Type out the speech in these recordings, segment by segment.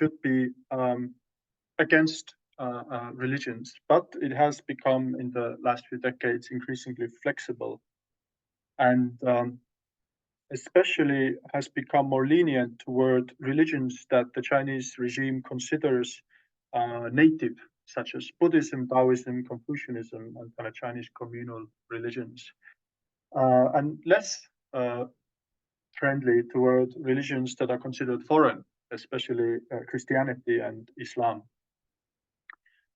should be against religions, but it has become in the last few decades increasingly flexible, and especially has become more lenient toward religions that the Chinese regime considers native, such as Buddhism, Taoism, Confucianism, and kind of Chinese communal religions, and less friendly toward religions that are considered foreign, especially Christianity and Islam.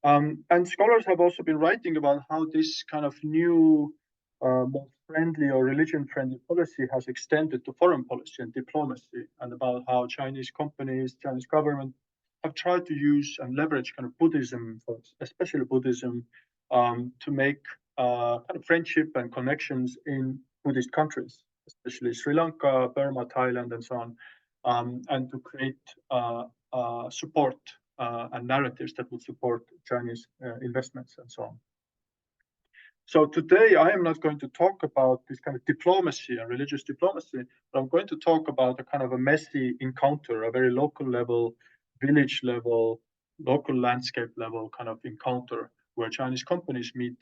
And scholars have also been writing about how this kind of new, more friendly or religion-friendly policy has extended to foreign policy and diplomacy, and about how Chinese companies, Chinese government have tried to use and leverage kind of Buddhism, especially Buddhism, to make kind of friendship and connections in Buddhist countries, especially Sri Lanka, Burma, Thailand, and so on, and to create support and narratives that would support Chinese investments and so on. So today I am not going to talk about this kind of diplomacy and religious diplomacy, but I'm going to talk about a kind of a messy encounter, a very local level, village level, local landscape level kind of encounter where Chinese companies meet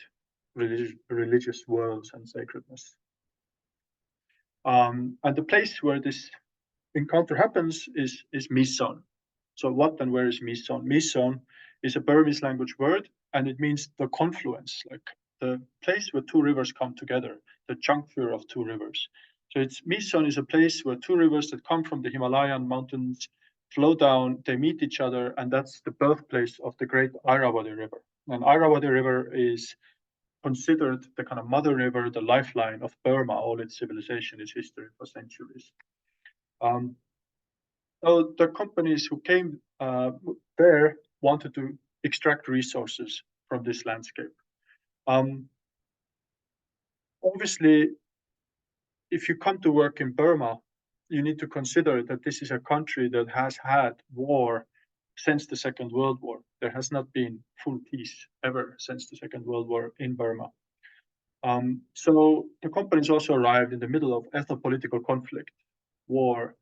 religious worlds and sacredness. And the place where this encounter happens is Myitsone. So what and where is Myitsone? Myitsone is a Burmese language word, and it means the confluence, like the place where two rivers come together, the juncture of two rivers. So Myitsone is a place where two rivers that come from the Himalayan mountains flow down, they meet each other, and that's the birthplace of the great Irrawaddy River. And Irrawaddy River is considered the kind of mother river, the lifeline of Burma, all its civilization, its history for centuries. So the companies who came there wanted to extract resources from this landscape. Obviously, if you come to work in Burma, you need to consider that this is a country that has had war since the Second World War. There has not been full peace ever since the Second World War in Burma. So the companies also arrived in the middle of ethno-political conflict, war,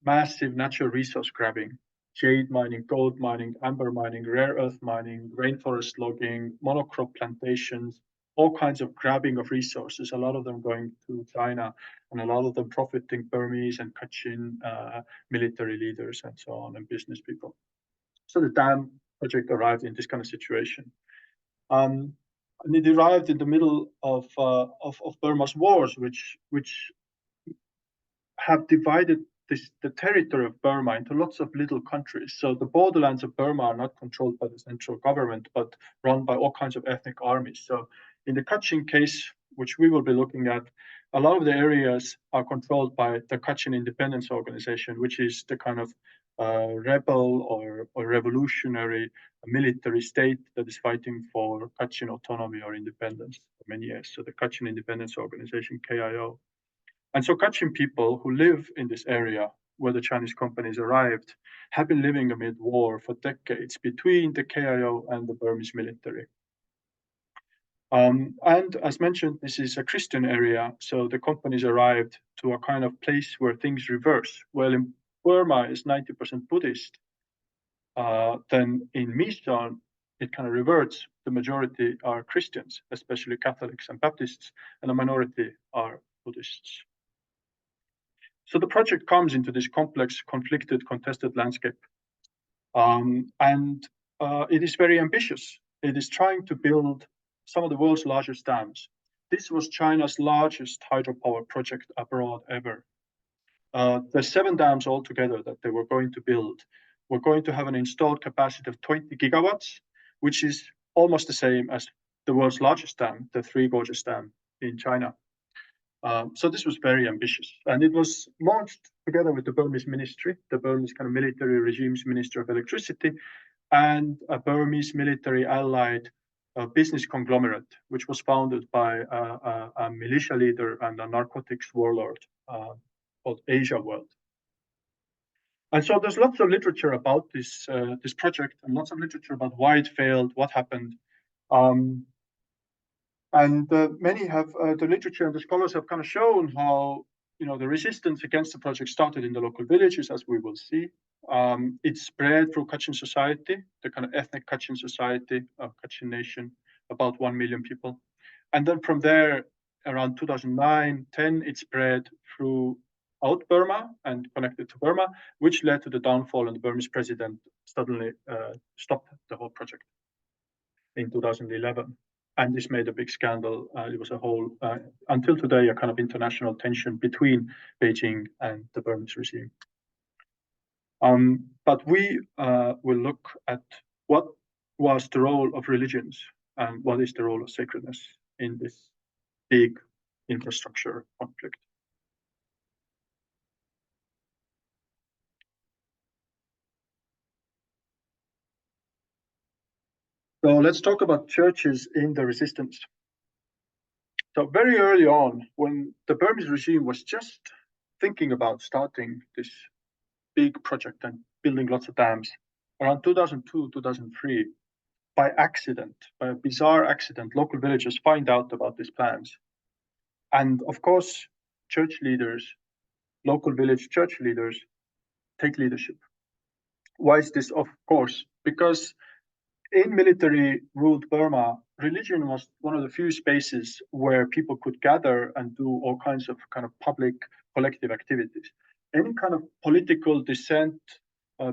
massive natural resource grabbing, jade mining, gold mining, amber mining, rare earth mining, rainforest logging, monocrop plantations, all kinds of grabbing of resources, a lot of them going to China, and a lot of them profiting Burmese and Kachin military leaders and so on, and business people. So the dam project arrived in this kind of situation. And it arrived in the middle of Burma's wars, which have divided the territory of Burma into lots of little countries. So the borderlands of Burma are not controlled by the central government, but run by all kinds of ethnic armies. So in the Kachin case, which we will be looking at, a lot of the areas are controlled by the Kachin Independence Organization, which is the kind of rebel or revolutionary military state that is fighting for Kachin autonomy or independence for many years. So the Kachin Independence Organization, KIO. And so Kachin people who live in this area where the Chinese companies arrived have been living amid war for decades between the KIO and the Burmese military. And as mentioned, this is a Christian area, so the companies arrived to a kind of place where things reverse. Well, in Burma is 90% Buddhist, then in Myitsone, it kind of reverts. The majority are Christians, especially Catholics and Baptists, and a minority are Buddhists. So the project comes into this complex, conflicted, contested landscape. And it is very ambitious. It is trying to build some of the world's largest dams. This was China's largest hydropower project abroad ever. The 7 dams altogether that they were going to build were going to have an installed capacity of 20 gigawatts, which is almost the same as the world's largest dam, the Three Gorges Dam in China. So this was very ambitious, and it was launched together with the Burmese ministry, the Burmese kind of military regime's Minister of Electricity, and a Burmese military allied business conglomerate, which was founded by a militia leader and a narcotics warlord called Asia World. And so there's lots of literature about this project, and lots of literature about why it failed, what happened. And many have, the literature and the scholars have kind of shown how the resistance against the project started in the local villages, as we will see. It spread through Kachin society, the kind of ethnic Kachin society of Kachin nation, about 1 million people. And then from there, around 2009-10, it spread through out Burma and connected to Burma, which led to the downfall, and the Burmese president suddenly stopped the whole project in 2011. And this made a big scandal. It was a whole, until today, a kind of international tension between Beijing and the Burmese regime. But we will look at what was the role of religions and what is the role of sacredness in this big infrastructure conflict. So let's talk about churches in the resistance. So very early on, when the Burmese regime was just thinking about starting this big project and building lots of dams, around 2002, 2003, by accident, by a bizarre accident, local villagers find out about these plans. And of course, church leaders, local village church leaders, take leadership. Why is this? Of course, because in military ruled Burma, religion was one of the few spaces where people could gather and do all kinds of kind of public collective activities. Any kind of political dissent,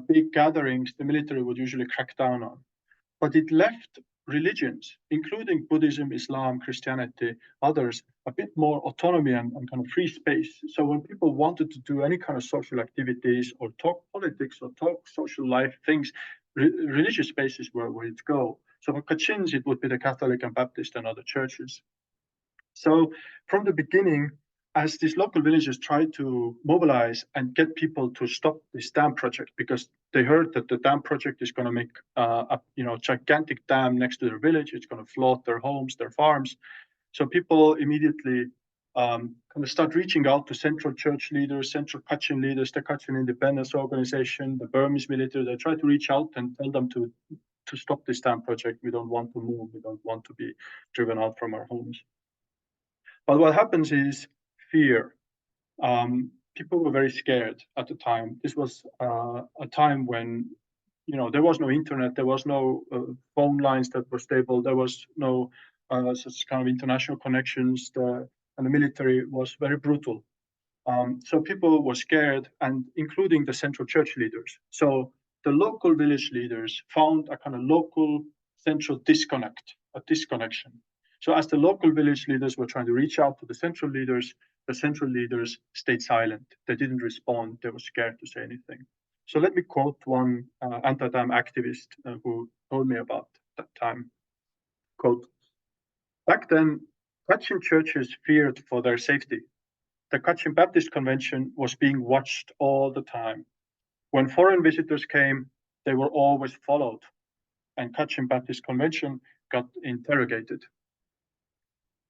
big gatherings, the military would usually crack down on. But it left religions, including Buddhism, Islam, Christianity, others, a bit more autonomy and kind of free space. So when people wanted to do any kind of social activities or talk politics or talk social life things, religious spaces were where it go. So for Kachins, it would be the Catholic and Baptist and other churches. So from the beginning, as these local villages tried to mobilize and get people to stop this dam project, because they heard that the dam project is going to make a gigantic dam next to their village, it's going to flood their homes, their farms. So people immediately kind of start reaching out to central church leaders, central Kachin leaders, the Kachin Independence Organization, the Burmese military. They try to reach out and tell them to stop this dam project. We don't want to move. We don't want to be driven out from our homes. But what happens is fear. People were very scared at the time. This was a time when, there was no internet, there was no phone lines that were stable, there was no such kind of international connections, and the military was very brutal. So people were scared, and including the central church leaders. So the local village leaders found a kind of local central disconnection. So as the local village leaders were trying to reach out to the central leaders stayed silent. They didn't respond. They were scared to say anything. So let me quote one anti-dam activist who told me about that time. Quote, back then, Kachin churches feared for their safety. The Kachin Baptist Convention was being watched all the time. When foreign visitors came, they were always followed, and Kachin Baptist Convention got interrogated.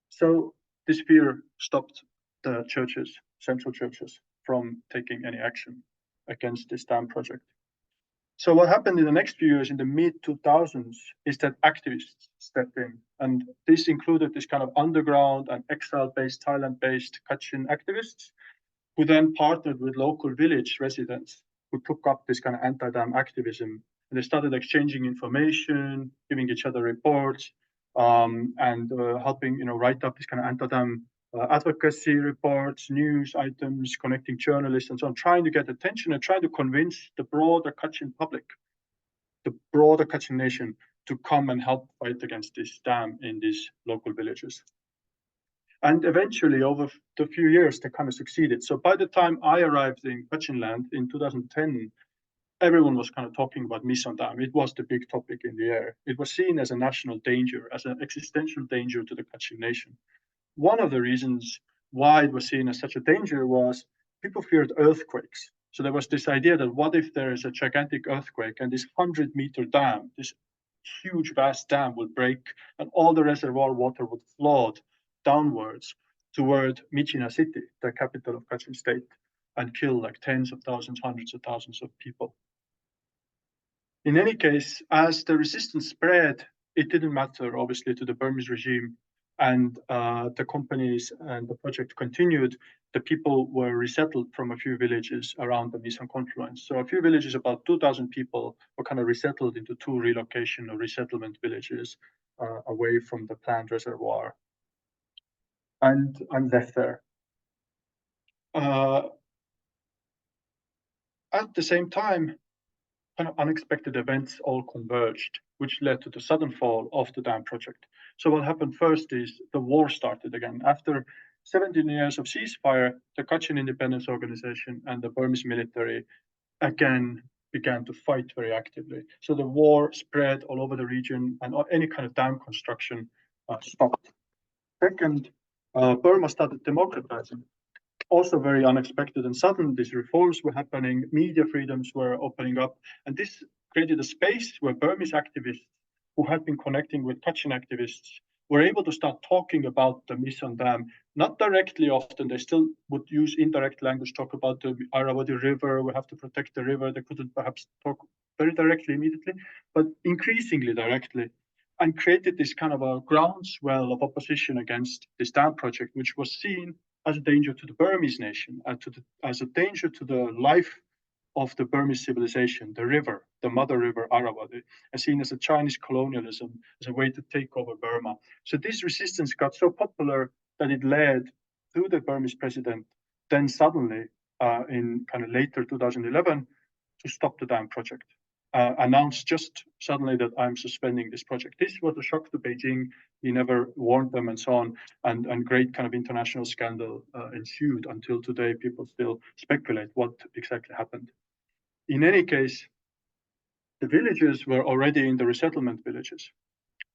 So this fear stopped the churches, central churches, from taking any action against this dam project. So what happened in the next few years, in the mid-2000s, is that activists stepped in. And this included this kind of underground and exile-based, Thailand-based Kachin activists, who then partnered with local village residents who took up this kind of anti-dam activism. And they started exchanging information, giving each other reports, and helping, write up this kind of anti-dam advocacy reports, news items, connecting journalists and so on, trying to get attention and trying to convince the broader Kachin public, the broader Kachin nation, to come and help fight against this dam in these local villages. And eventually, over the few years, they kind of succeeded. So by the time I arrived in Kachin land in 2010, everyone was kind of talking about Myitsone Dam. It was the big topic in the air. It was seen as a national danger, as an existential danger to the Kachin nation. One of the reasons why it was seen as such a danger was people feared earthquakes. So there was this idea that what if there is a gigantic earthquake and this 100-meter dam, this huge, vast dam will break and all the reservoir water would flood downwards toward Myitsone city, the capital of Kachin state, and kill like tens of thousands, hundreds of thousands of people. In any case, as the resistance spread, it didn't matter, obviously, to the Burmese regime. and the companies and the project continued, the people were resettled from a few villages around the Myitsone confluence. So a few villages, about 2,000 people, were kind of resettled into two relocation or resettlement villages away from the planned reservoir, and left there. At the same time, kind of unexpected events all converged, which led to the sudden fall of the dam project. So what happened first is the war started again. After 17 years of ceasefire, the Kachin Independence Organization and the Burmese military again began to fight very actively. So the war spread all over the region, and any kind of dam construction stopped. Second, Burma started democratizing. Also very unexpected and sudden, these reforms were happening, media freedoms were opening up, and this created a space where Burmese activists who had been connecting with Kachin activists were able to start talking about the Myitsone Dam. Not directly often, they still would use indirect language, talk about the Irrawaddy River, we have to protect the river. They couldn't perhaps talk very directly immediately, but increasingly directly, and created this kind of a groundswell of opposition against this dam project, which was seen as a danger to the Burmese nation, as a danger to the life of the Burmese civilization, the river, the mother river Irrawaddy, as seen as a Chinese colonialism, as a way to take over Burma. So this resistance got so popular that it led to the Burmese president, then suddenly, in kind of later 2011, to stop the dam project. Announced just suddenly that I'm suspending this project. This was a shock to Beijing. He never warned them and so on, and great kind of international scandal ensued. Until today, people still speculate what exactly happened. In any case, the villages were already in the resettlement villages.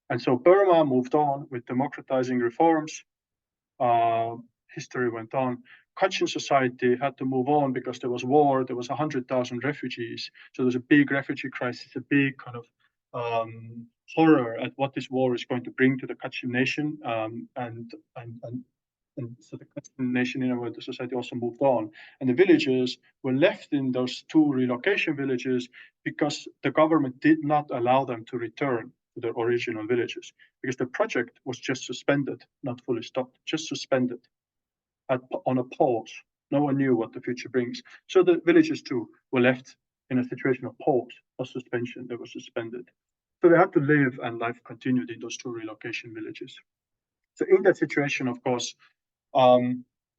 And so Burma moved on with democratizing reforms. History went on. Kachin society had to move on because there was war. There was 100,000 refugees. So there was a big refugee crisis, a big kind of horror at what this war is going to bring to the Kachin nation. And so the Kachin nation, in a way, the society also moved on. And the villagers were left in those two relocation villages because the government did not allow them to return to their original villages, because the project was just suspended, not fully stopped, just suspended on a pause. No one knew what the future brings. So the villagers too were left in a situation of pause, of suspension. They were suspended. So they had to live, and life continued in those two relocation villages. So in that situation, of course,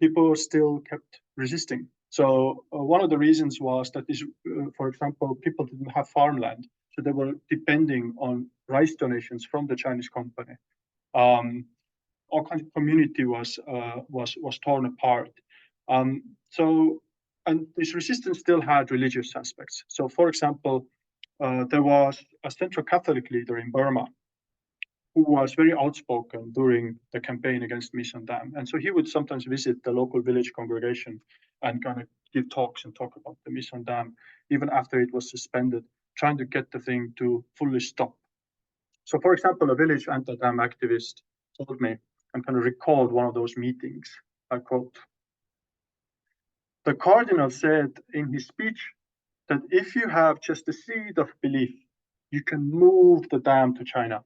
people still kept resisting. So one of the reasons was that this, for example, people didn't have farmland, so they were depending on rice donations from the Chinese company. All kind of community was torn apart. So, and this resistance still had religious aspects. So, for example, there was a central Catholic leader in Burma who was very outspoken during the campaign against Myitsone Dam. And so he would sometimes visit the local village congregation and kind of give talks and talk about the Myitsone Dam, even after it was suspended, trying to get the thing to fully stop. So, for example, a village anti-dam activist told me, and kind of recalled one of those meetings. I quote, "The cardinal said in his speech that if you have just a seed of belief, you can move the dam to China.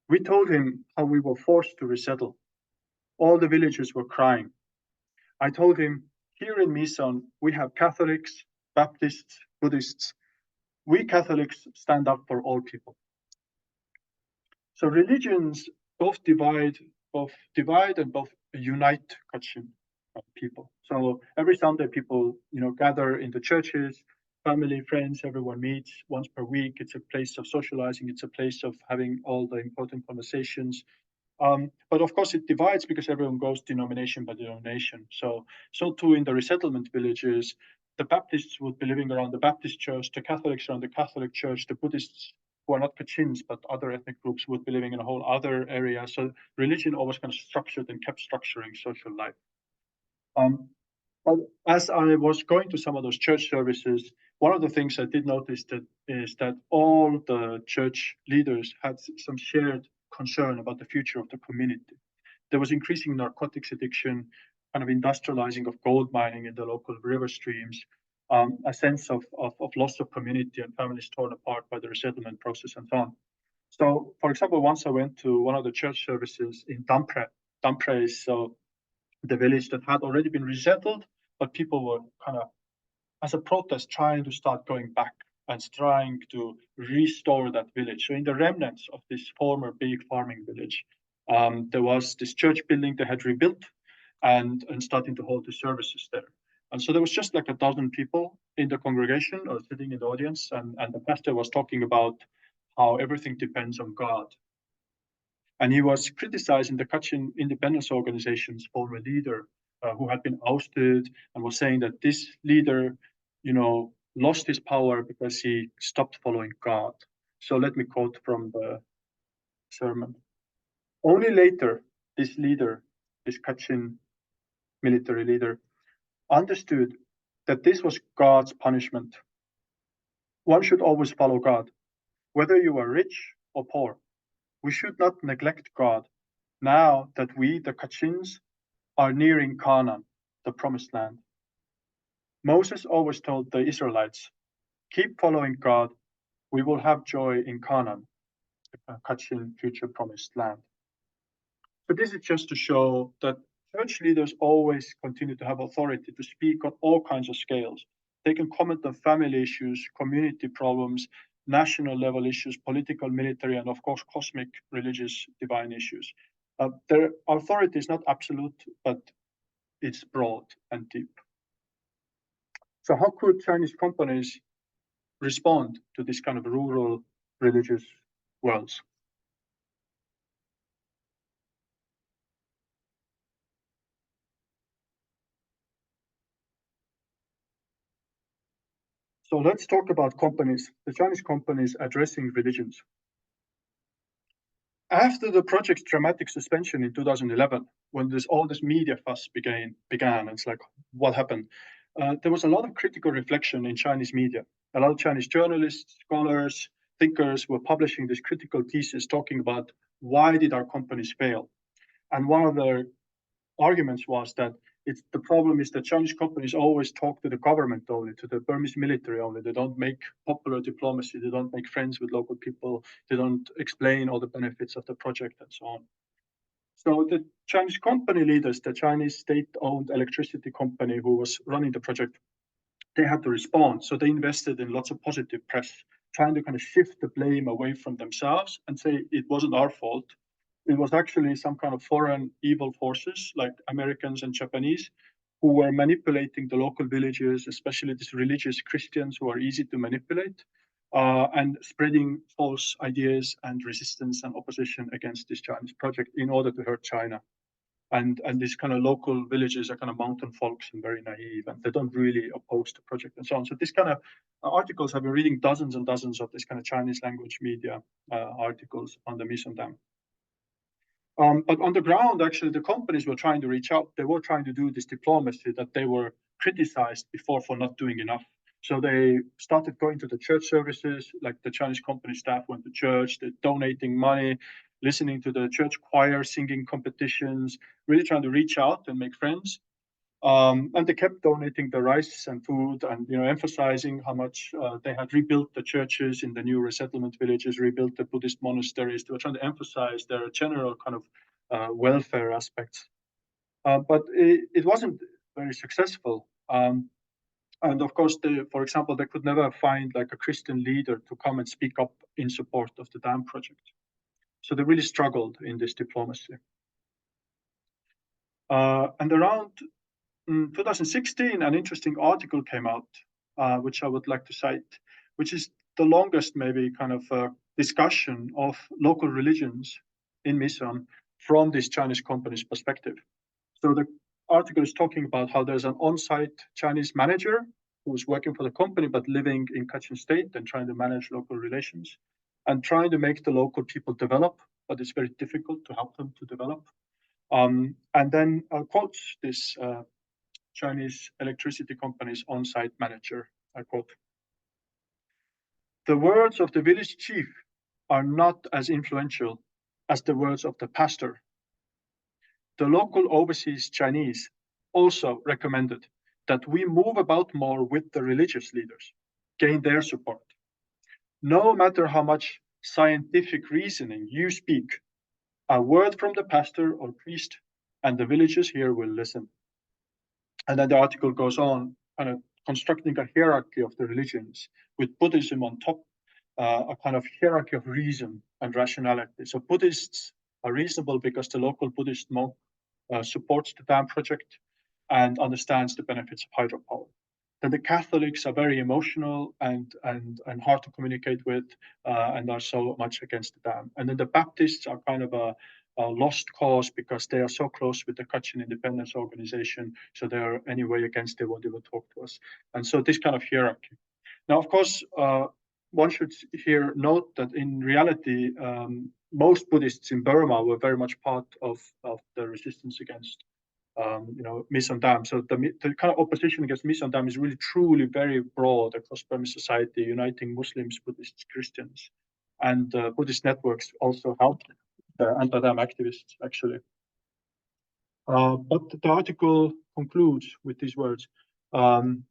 We told him how we were forced to resettle. All the villagers were crying. I told him, here in Myitsone, we have Catholics, Baptists, Buddhists. We Catholics stand up for all people." So religions both divide and both unite Kachin people. So every Sunday, people gather in the churches, family, friends, everyone meets once per week. It's a place of socializing. It's a place of having all the important conversations. But of course, it divides because everyone goes denomination by denomination. So too in the resettlement villages, the Baptists would be living around the Baptist church, the Catholics around the Catholic church, the Buddhists who are not Kachins but other ethnic groups would be living in a whole other area. So religion always kind of structured and kept structuring social life. But as I was going to some of those church services, one of the things I did notice is that all the church leaders had some shared concern about the future of the community. There was increasing narcotics addiction, kind of industrializing of gold mining in the local river streams, a sense of loss of community and families torn apart by the resettlement process and so on. So, for example, once I went to one of the church services in Dampre. Dampre is the village that had already been resettled, but people were kind of, as a protest, trying to start going back and trying to restore that village. So, in the remnants of this former big farming village, there was this church building they had rebuilt and starting to hold the services there. And so there was just like a dozen people in the congregation or sitting in the audience, and the pastor was talking about how everything depends on God. And he was criticizing the Kachin independence organization's former leader, who had been ousted, and was saying that this leader, lost his power because he stopped following God. So let me quote from the sermon. Only later, this leader, this Kachin military leader, understood that this was God's punishment. One should always follow God, whether you are rich or poor. We should not neglect God now that we, the Kachins, are nearing Canaan, the promised land. Moses always told the Israelites, keep following God, we will have joy in Canaan, the Kachin future promised land. So this is just to show that church leaders always continue to have authority to speak on all kinds of scales. They can comment on family issues, community problems, national level issues, political, military, and of course, cosmic, religious, divine issues. Their authority is not absolute, but it's broad and deep. So how could Chinese companies respond to this kind of rural religious worlds? So let's talk about companies, the Chinese companies addressing religions. After the project's dramatic suspension in 2011, when all this media fuss began, it's like, what happened? There was a lot of critical reflection in Chinese media. A lot of Chinese journalists, scholars, thinkers were publishing this critical thesis talking about why did our companies fail? And one of the arguments was that the problem is that Chinese companies always talk to the government only, to the Burmese military only. They don't make popular diplomacy. They don't make friends with local people. They don't explain all the benefits of the project and so on. So the Chinese company leaders, the Chinese state-owned electricity company who was running the project, they had to respond. So they invested in lots of positive press, trying to kind of shift the blame away from themselves and say it wasn't our fault. It was actually some kind of foreign evil forces like Americans and Japanese who were manipulating the local villages, especially these religious Christians who are easy to manipulate, and spreading false ideas and resistance and opposition against this Chinese project in order to hurt China. And these kind of local villages are kind of mountain folks and very naive, and they don't really oppose the project and so on. So this kind of articles, I've been reading dozens and dozens of this kind of Chinese language media articles on the Myitsone Dam. But on the ground, actually, the companies were trying to reach out. They were trying to do this diplomacy that they were criticized before for not doing enough. So they started going to the church services, like the Chinese company staff went to church, they're donating money, listening to the church choir, singing competitions, really trying to reach out and make friends. And they kept donating the rice and food, and emphasizing how much they had rebuilt the churches in the new resettlement villages, rebuilt the Buddhist monasteries. They were trying to emphasize their general kind of welfare aspects, but it wasn't very successful. And of course, for example, they could never find like a Christian leader to come and speak up in support of the dam project. So they really struggled in this diplomacy. And around 2016, an interesting article came out, which I would like to cite, which is the longest, maybe, kind of discussion of local religions in Myitsone from this Chinese company's perspective. So the article is talking about how there's an on-site Chinese manager who's working for the company but living in Kachin state and trying to manage local relations and trying to make the local people develop, but it's very difficult to help them to develop. And then quotes this Chinese electricity company's on-site manager. I quote, "The words of the village chief are not as influential as the words of the pastor. The local overseas Chinese also recommended that we move about more with the religious leaders, gain their support. No matter how much scientific reasoning, you speak a word from the pastor or priest, and the villagers here will listen. And then the article goes on, kind of constructing a hierarchy of the religions with Buddhism on top, a kind of hierarchy of reason and rationality. So Buddhists are reasonable because the local Buddhist monk supports the dam project and understands the benefits of hydropower. Then the Catholics are very emotional and hard to communicate with, and are so much against the dam. And then the Baptists are kind of a lost cause because they are so close with the Kachin independence organization. So they are anyway against, they won't even talk to us. And so this kind of hierarchy. Now, of course, one should here note that in reality, most Buddhists in Burma were very much part of the resistance against Myitsone Dam. So the kind of opposition against Myitsone Dam is really truly very broad across Burmese society, uniting Muslims, Buddhists, Christians, and Buddhist networks also helped the anti-dam activists, actually. But the article concludes with these words. And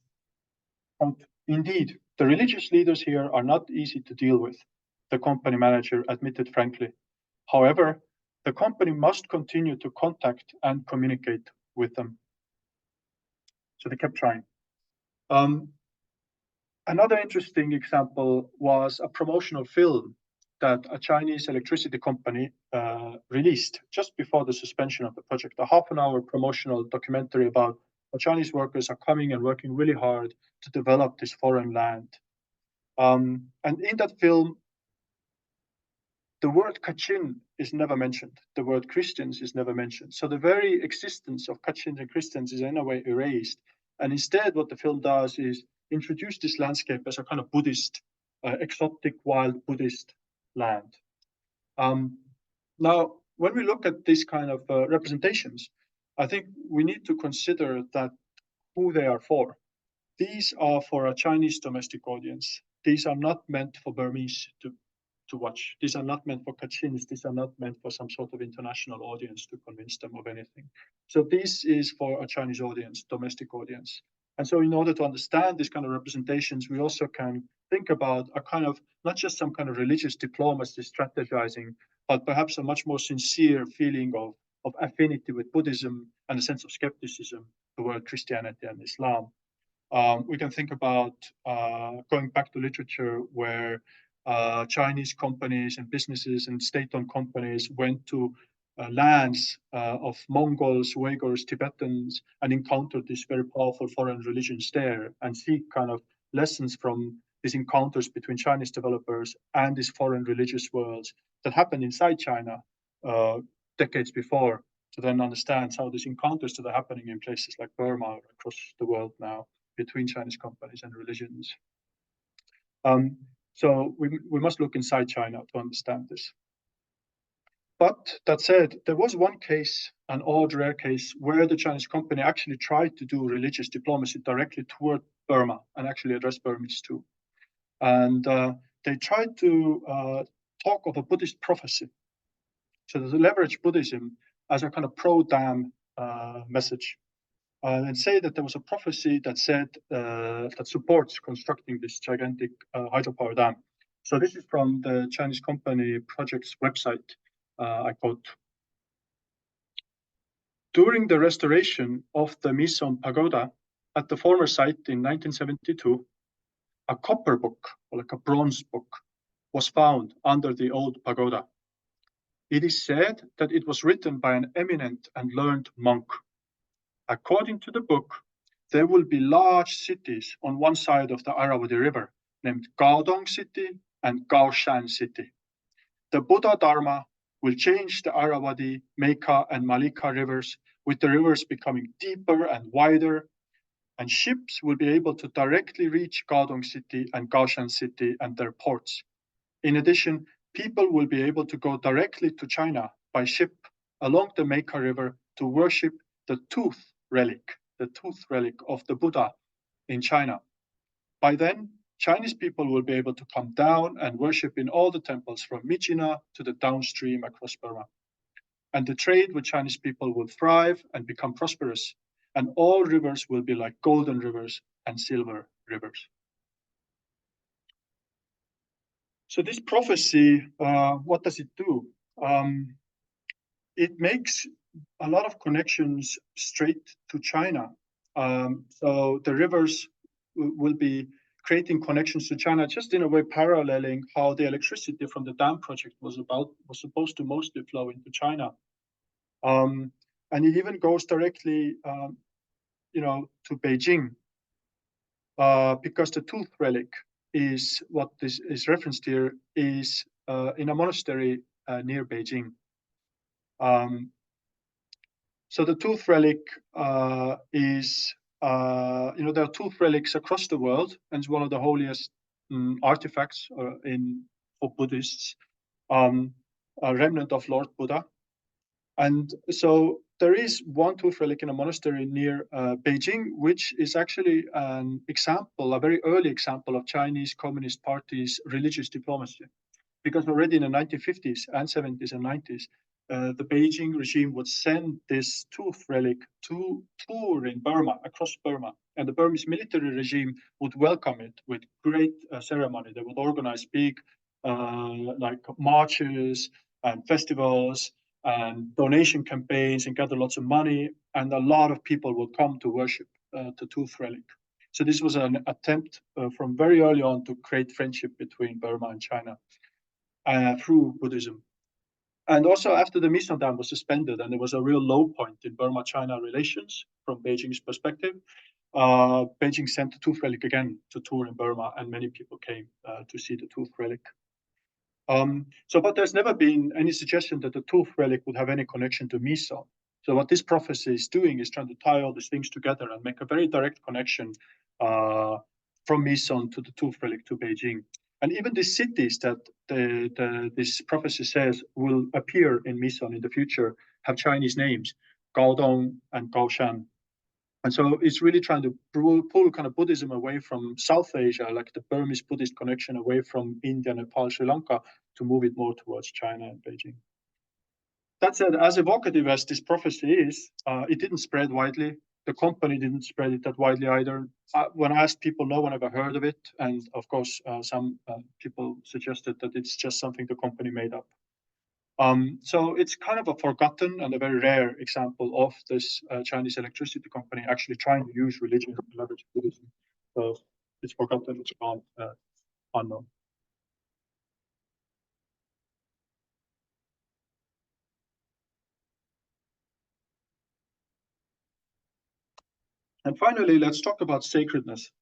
indeed, the religious leaders here are not easy to deal with, the company manager admitted frankly. However, the company must continue to contact and communicate with them. So they kept trying. Another interesting example was a promotional film that a Chinese electricity company released just before the suspension of the project, a half-an-hour promotional documentary about how Chinese workers are coming and working really hard to develop this foreign land. And in that film, the word Kachin is never mentioned. The word Christians is never mentioned. So the very existence of Kachins and Christians is in a way erased. And instead, what the film does is introduce this landscape as a kind of Buddhist, exotic, wild Buddhist land. Now, when we look at these kind of representations, I think we need to consider that who they are for. These are for a Chinese domestic audience. These are not meant for Burmese to watch. These are not meant for Kachins. These are not meant for some sort of international audience to convince them of anything. So this is for a Chinese audience, domestic audience. And so in order to understand these kind of representations, we also can think about a kind of, not just some kind of religious diplomacy strategizing, but perhaps a much more sincere feeling of affinity with Buddhism and a sense of skepticism toward Christianity and Islam. We can think about going back to literature where Chinese companies and businesses and state-owned companies went to lands of Mongols, Uyghurs, Tibetans, and encountered these very powerful foreign religions there and seek kind of lessons from these encounters between Chinese developers and these foreign religious worlds that happened inside China decades before, to then understand how these encounters that are happening in places like Burma or across the world now between Chinese companies and religions. So we must look inside China to understand this. But that said, there was one case, an odd, rare case, where the Chinese company actually tried to do religious diplomacy directly toward Burma and actually address Burmese too. And they tried to talk of a Buddhist prophecy. So to leverage Buddhism as a kind of pro-dam message. And say that there was a prophecy that said that supports constructing this gigantic hydropower dam. So this is from the Chinese company project's website. I quote: "During the restoration of the Myitsone Pagoda at the former site in 1972, a copper book, or like a bronze book, was found under the old pagoda. It is said that it was written by an eminent and learned monk. According to the book, there will be large cities on one side of the Irrawaddy River, named Gaodong City and Gaoshan City. The Buddha Dharma will change the Irrawaddy, Meika, and Malika rivers, with the rivers becoming deeper and wider, and ships will be able to directly reach Gaodong City and Gaoshan City and their ports. In addition, people will be able to go directly to China by ship along the Meika River to worship the tooth relic of the Buddha in China. By then, Chinese people will be able to come down and worship in all the temples from Myitkyina to the downstream across Burma. And the trade with Chinese people will thrive and become prosperous, and all rivers will be like golden rivers and silver rivers." So this prophecy, what does it do? It makes a lot of connections straight to China. So the rivers will be creating connections to China, just in a way paralleling how the electricity from the dam project was supposed to mostly flow into China. And it even goes directly, to Beijing, because the tooth relic is what this is referenced here, is in a monastery near Beijing. So the tooth relic is, there are tooth relics across the world, and it's one of the holiest artifacts for Buddhists, a remnant of Lord Buddha. And so there is one tooth relic in a monastery near Beijing, which is actually an example, a very early example of Chinese Communist Party's religious diplomacy. Because already in the 1950s and 70s and 90s, the Beijing regime would send this tooth relic to tour in Burma, across Burma. And the Burmese military regime would welcome it with great ceremony. They would organize big like marches and festivals and donation campaigns and gather lots of money. And a lot of people would come to worship the tooth relic. So this was an attempt from very early on to create friendship between Burma and China through Buddhism. And also after the Myitsone Dam was suspended and there was a real low point in Burma-China relations from Beijing's perspective, Beijing sent the tooth relic again to tour in Burma, and many people came to see the tooth relic. But there's never been any suggestion that the tooth relic would have any connection to Myitsone. So what this prophecy is doing is trying to tie all these things together and make a very direct connection from Myitsone to the tooth relic to Beijing. And even the cities that this prophecy says will appear in Myitsone in the future have Chinese names, Gaodong and Gaoshan. And so it's really trying to pull kind of Buddhism away from South Asia, like the Burmese Buddhist connection, away from India, Nepal, Sri Lanka, to move it more towards China and Beijing. That said, as evocative as this prophecy is, it didn't spread widely. The company didn't spread it that widely either. When I asked people, no one ever heard of it. And of course, some people suggested that it's just something the company made up. So it's kind of a forgotten and a very rare example of this Chinese electricity company actually trying to use religion to leverage Buddhism. So it's forgotten, it's gone, unknown. And finally, let's talk about sacredness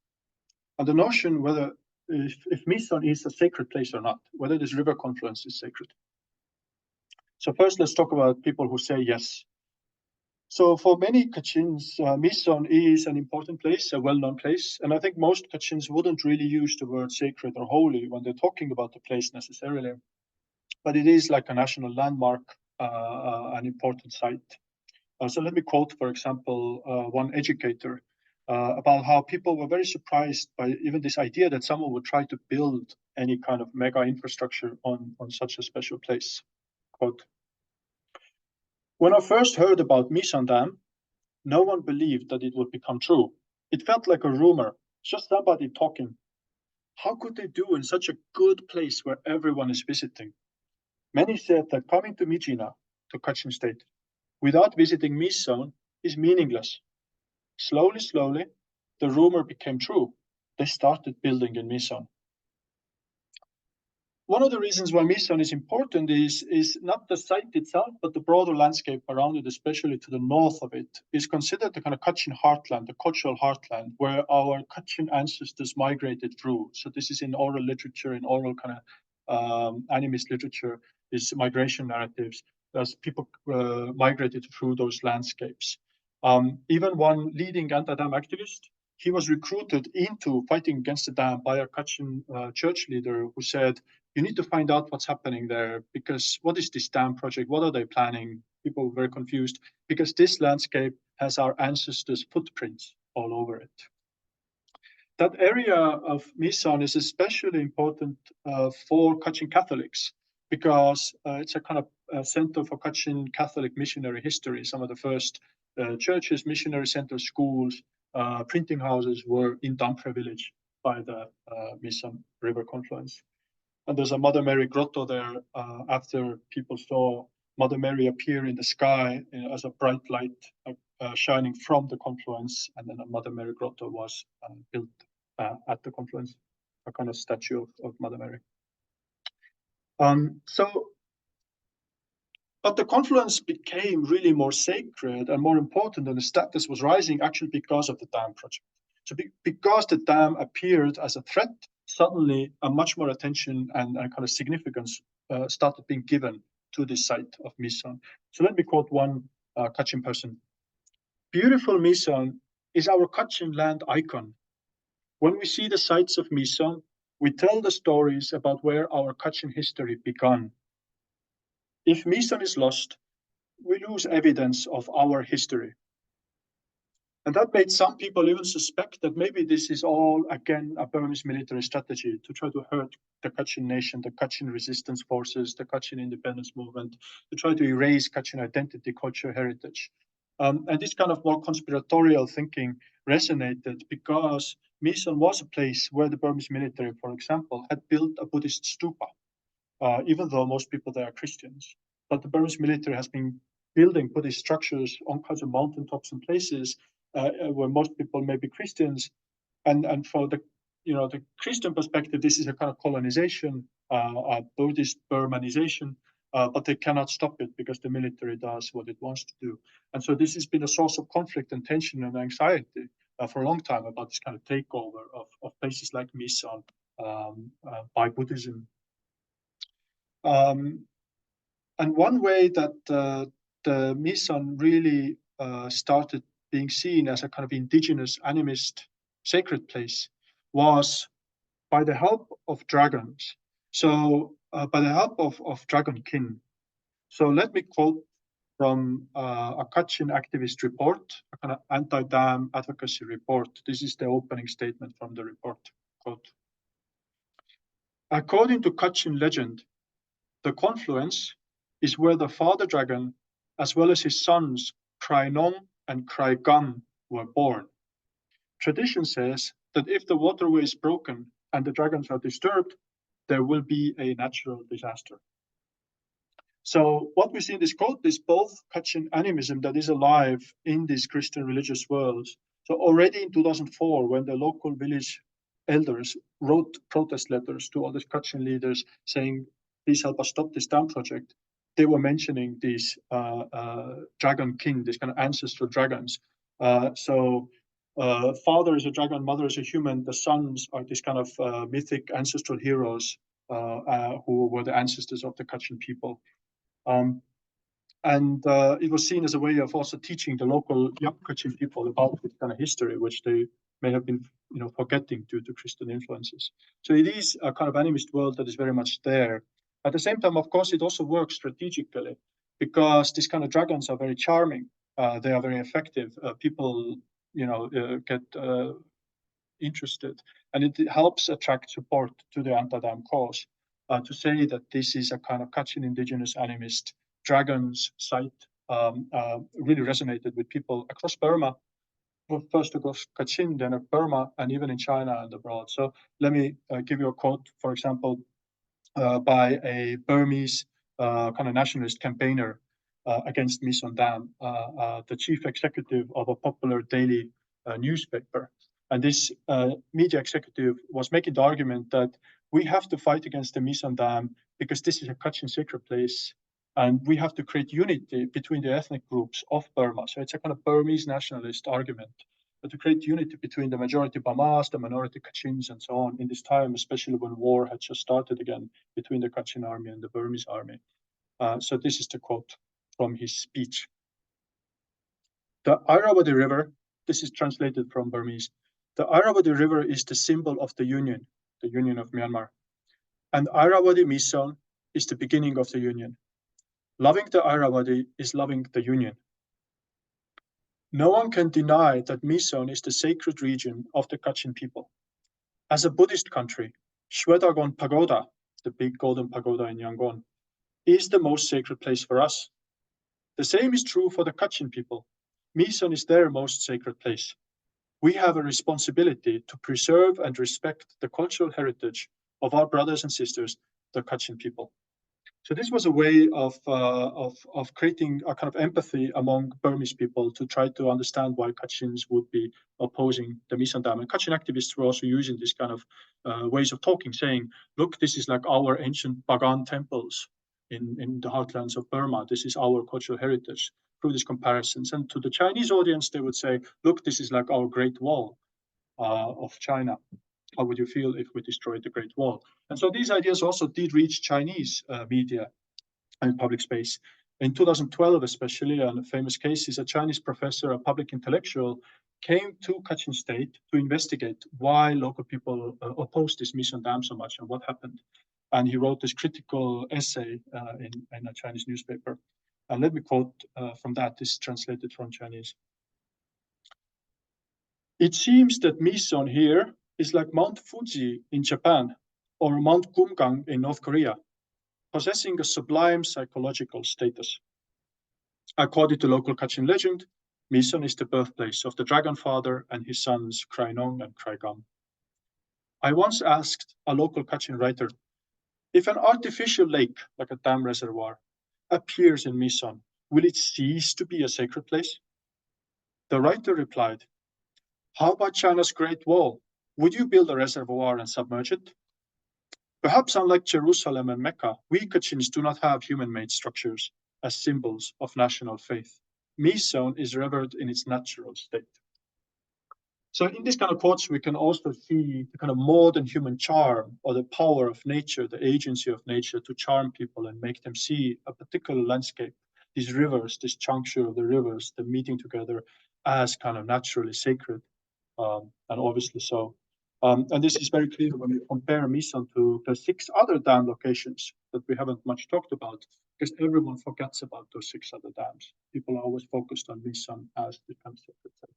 and the notion whether if Myitsone is a sacred place or not, whether this river confluence is sacred. So first, let's talk about people who say yes. So for many Kachins, Myitsone is an important place, a well-known place. And I think most Kachins wouldn't really use the word sacred or holy when they're talking about the place necessarily. But it is like a national landmark, an important site. So let me quote, for example, one educator about how people were very surprised by even this idea that someone would try to build any kind of mega infrastructure on such a special place. Quote, "When I first heard about Myitsone Dam, no one believed that it would become true. It felt like a rumor, just somebody talking. How could they do in such a good place where everyone is visiting? Many said that coming to Myitsone, to Kachin state, without visiting Myitsone is meaningless. Slowly, the rumor became true. They started building in Myitsone." One of the reasons why Myitsone is important is not the site itself, but the broader landscape around it, especially to the north of it, is considered the kind of Kachin heartland, the cultural heartland, where our Kachin ancestors migrated through. So this is in oral literature, in oral kind of animist literature, is migration narratives as people migrated through those landscapes. Even one leading anti-dam activist, he was recruited into fighting against the dam by a Kachin church leader who said, "You need to find out what's happening there, because what is this dam project? What are they planning?" People were very confused because this landscape has our ancestors' footprints all over it. That area of Myitsone is especially important for Kachin Catholics because it's a kind of center for Kachin Catholic missionary history. Some of the first churches, missionary centers, schools, printing houses were in Damphre village by the Myitsone River confluence. And there's a Mother Mary grotto there after people saw Mother Mary appear in the sky as a bright light shining from the confluence. And then a Mother Mary grotto was built at the confluence, a kind of statue of Mother Mary. But the confluence became really more sacred and more important, and the status was rising actually because of the dam project. So because the dam appeared as a threat, suddenly a much more attention and kind of significance started being given to this site of Myitsone. So let me quote one Kachin person. Beautiful Myitsone is our Kachin land icon. When we see the sites of Myitsone, we tell the stories about where our Kachin history began. If Myitsone is lost, we lose evidence of our history. And that made some people even suspect that maybe this is all, again, a Burmese military strategy to try to hurt the Kachin nation, the Kachin resistance forces, the Kachin independence movement, to try to erase Kachin identity, culture, heritage. And this kind of more conspiratorial thinking resonated because Myitsone was a place where the Burmese military, for example, had built a Buddhist stupa, even though most people there are Christians. But the Burmese military has been building Buddhist structures on kinds of mountaintops and places where most people may be Christians. And for the the Christian perspective, this is a kind of colonization, a Buddhist Burmanization, but they cannot stop it because the military does what it wants to do. And so this has been a source of conflict and tension and anxiety for a long time about this kind of takeover of places like Myitsone by Buddhism. And one way that the Myitsone really started being seen as a kind of indigenous animist sacred place was by the help of dragons. So by the help of dragon kin. So let me quote from a Kachin activist report, a kind of anti-dam advocacy report. This is the opening statement from the report. Quote, according to Kachin legend, the confluence is where the father dragon, as well as his sons, Krai Nong and Krai Gam, were born. Tradition says that if the waterway is broken and the dragons are disturbed, there will be a natural disaster. So what we see in this quote is both Kachin animism that is alive in these Christian religious worlds. So already in 2004, when the local village elders wrote protest letters to all the Kachin leaders saying, please help us stop this dam project, they were mentioning these dragon kin, these kind of ancestral dragons. Father is a dragon, mother is a human. The sons are these kind of mythic ancestral heroes who were the ancestors of the Kachin people. It was seen as a way of also teaching the local young Kachin people about this kind of history, which they may have been, forgetting due to Christian influences. So it is a kind of animist world that is very much there. At the same time, of course, it also works strategically because these kind of dragons are very charming. They are very effective. People, get interested, and it helps attract support to the anti-dam cause. To say that this is a kind of Kachin indigenous animist dragons site really resonated with people across Burma, first across Kachin, then of Burma, and even in China and abroad. So let me give you a quote, for example, by a Burmese kind of nationalist campaigner against Myitsone Dam, the chief executive of a popular daily newspaper. And this media executive was making the argument that we have to fight against the Myitsone Dam because this is a Kachin sacred place, and we have to create unity between the ethnic groups of Burma. So it's a kind of Burmese nationalist argument, but to create unity between the majority Bamas, the minority Kachins, and so on in this time, especially when war had just started again between the Kachin army and the Burmese army. So this is the quote from his speech. The Irrawaddy River, this is translated from Burmese, the Irrawaddy River is the symbol of the Union of Myanmar. And Irrawaddy Myitsone is the beginning of the Union. Loving the Irrawaddy is loving the Union. No one can deny that Myitsone is the sacred region of the Kachin people. As a Buddhist country, Shwedagon Pagoda, the big golden pagoda in Yangon, is the most sacred place for us. The same is true for the Kachin people. Myitsone is their most sacred place. We have a responsibility to preserve and respect the cultural heritage of our brothers and sisters the Kachin people. So this was a way of creating a kind of empathy among Burmese people to try to understand why Kachins would be opposing the Myitsone Dam. And Kachin activists were also using this kind of ways of talking, saying, look, this is like our ancient Bagan temples in the heartlands of Burma. This is our cultural heritage through these comparisons. And to the Chinese audience, they would say, look, this is like our Great Wall of China. How would you feel if we destroyed the Great Wall? And so these ideas also did reach Chinese media and public space. In 2012, especially, a famous case is a Chinese professor, a public intellectual, came to Kachin State to investigate why local people opposed this Myitsone Dam so much and what happened. And he wrote this critical essay in a Chinese newspaper. And let me quote from that. This is translated from Chinese. It seems that Myitsone here is like Mount Fuji in Japan or Mount Kumgang in North Korea, possessing a sublime psychological status. According to local Kachin legend, Myitsone is the birthplace of the Dragon Father and his sons Krainong and Kraigam. I once asked a local Kachin writer, if an artificial lake, like a dam reservoir, appears in Myitsone, will it cease to be a sacred place? The writer replied, how about China's Great Wall? Would you build a reservoir and submerge it? Perhaps unlike Jerusalem and Mecca, we Kachins do not have human-made structures as symbols of national faith. Myitsone is revered in its natural state. So in these kind of quotes, we can also see the kind of modern human charm or the power of nature, the agency of nature to charm people and make them see a particular landscape, these rivers, this juncture of the rivers, the meeting together as kind of naturally sacred. And obviously so. And this is very clear when we compare Myitsone to the 6 other dam locations that we haven't much talked about, because everyone forgets about those 6 other dams. People are always focused on Myitsone as the concept itself.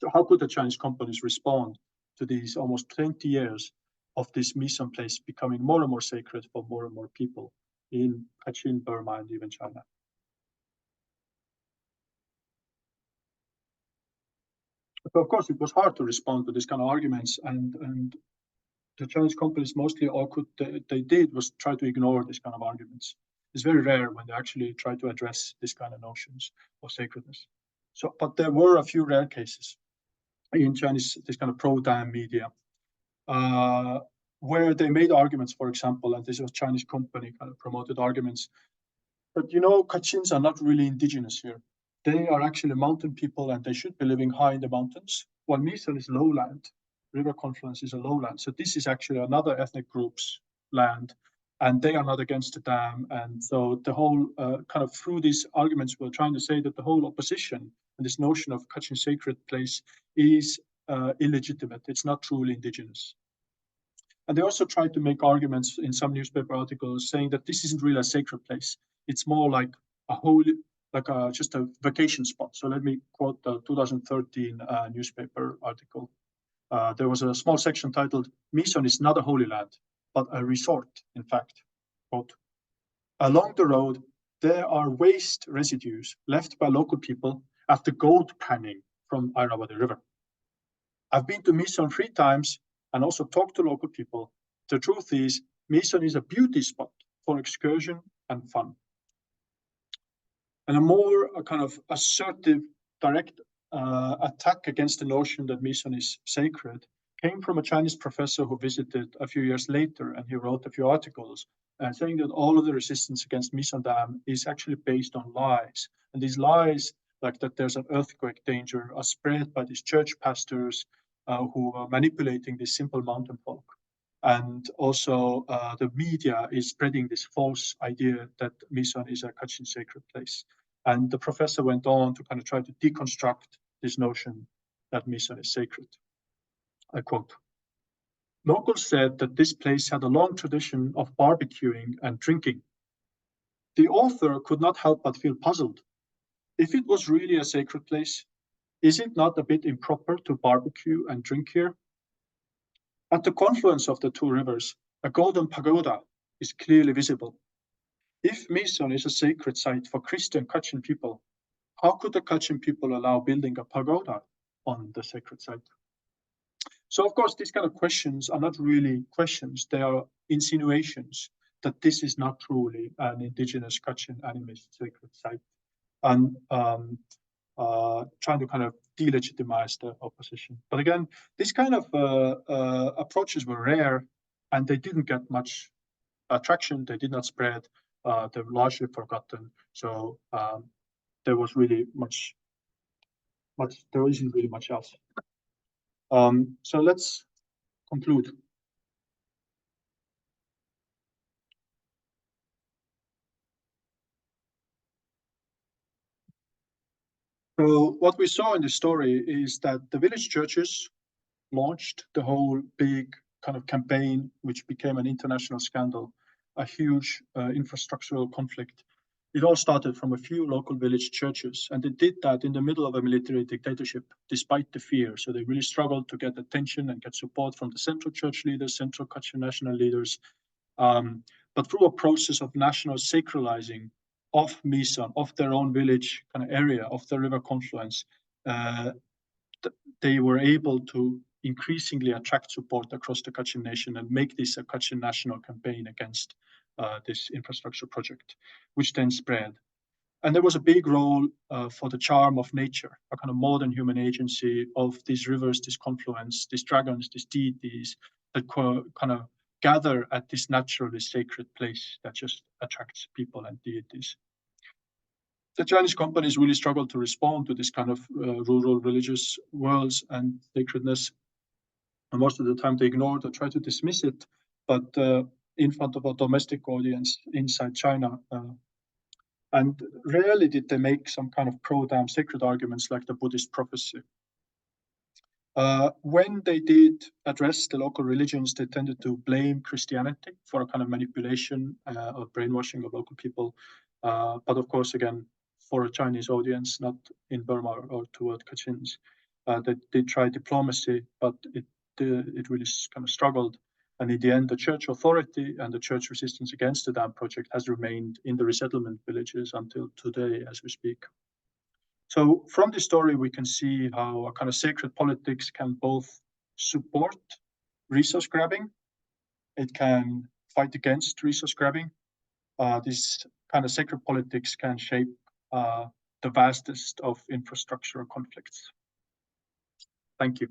So how could the Chinese companies respond to these almost 20 years of this Myitsone place becoming more and more sacred for more and more people in Kachin, Burma, and even China? So of course, it was hard to respond to these kind of arguments, and the Chinese companies mostly all they did was try to ignore these kind of arguments. It's very rare when they actually try to address these kind of notions of sacredness. So, but there were a few rare cases in Chinese, this kind of pro-dam media, where they made arguments, for example, and this was Chinese company kind of promoted arguments. But you know, Kachins are not really indigenous here. They are actually mountain people and they should be living high in the mountains. While Myitsone is lowland, river confluence is a lowland. So this is actually another ethnic group's land and they are not against the dam. And so the whole kind of through these arguments, we're trying to say that the whole opposition and this notion of Kachin sacred place is illegitimate. It's not truly indigenous. And they also tried to make arguments in some newspaper articles saying that this isn't really a sacred place. It's more like a holy, like just a vacation spot. So let me quote the 2013 newspaper article. There was a small section titled, Myitsone is not a holy land, but a resort, in fact. Quote, along the road, there are waste residues left by local people after gold panning from Theravada River. I've been to Myitsone 3 times and also talked to local people. The truth is, Myitsone is a beauty spot for excursion and fun. And a more kind of assertive, direct attack against the notion that Myitsone is sacred came from a Chinese professor who visited a few years later, and he wrote a few articles saying that all of the resistance against Myitsone Dam is actually based on lies. And these lies, like that there's an earthquake danger, are spread by these church pastors who are manipulating this simple mountain folk. And also the media is spreading this false idea that Myitsone is a Kachin sacred place. And the professor went on to kind of try to deconstruct this notion that Myitsone is sacred. I quote, locals said that this place had a long tradition of barbecuing and drinking. The author could not help but feel puzzled. If it was really a sacred place, is it not a bit improper to barbecue and drink here? At the confluence of the 2 rivers, a golden pagoda is clearly visible. If Myitsone is a sacred site for Christian Kachin people, how could the Kachin people allow building a pagoda on the sacred site? So of course, these kind of questions are not really questions; they are insinuations that this is not truly an indigenous Kachin animist sacred site, and trying to kind of delegitimize the opposition. But again, these kind of approaches were rare, and they didn't get much traction. They did not spread. They were largely forgotten. So there was really much. There isn't really much else. So let's conclude. So what we saw in the story is that the village churches launched the whole big kind of campaign, which became an international scandal, a huge infrastructural conflict. It all started from a few local village churches, and they did that in the middle of a military dictatorship, despite the fear. So they really struggled to get attention and get support from the central church leaders, central Kachin national leaders. But through a process of national sacralizing of Myitsone, of their own village kind of area, of the river confluence, uh, they were able to increasingly attract support across the Kachin nation and make this a Kachin national campaign against this infrastructure project, which then spread. And there was a big role for the charm of nature, a kind of modern human agency of these rivers, this confluence, these dragons, these deities that kind of gather at this naturally sacred place that just attracts people and deities. The Chinese companies really struggled to respond to this kind of rural religious worlds and sacredness. And most of the time they ignored or tried to dismiss it. But in front of a domestic audience inside China, and rarely did they make some kind of pro-dam sacred arguments like the Buddhist prophecy. When they did address the local religions, they tended to blame Christianity for a kind of manipulation or brainwashing of local people. But of course, again, for a Chinese audience, not in Burma or toward Kachins, they did try diplomacy, but it really kind of struggled. And in the end, the church authority and the church resistance against the dam project has remained in the resettlement villages until today, as we speak. So from this story, we can see how a kind of sacred politics can both support resource grabbing, it can fight against resource grabbing. This kind of sacred politics can shape the vastest of infrastructural conflicts. Thank you.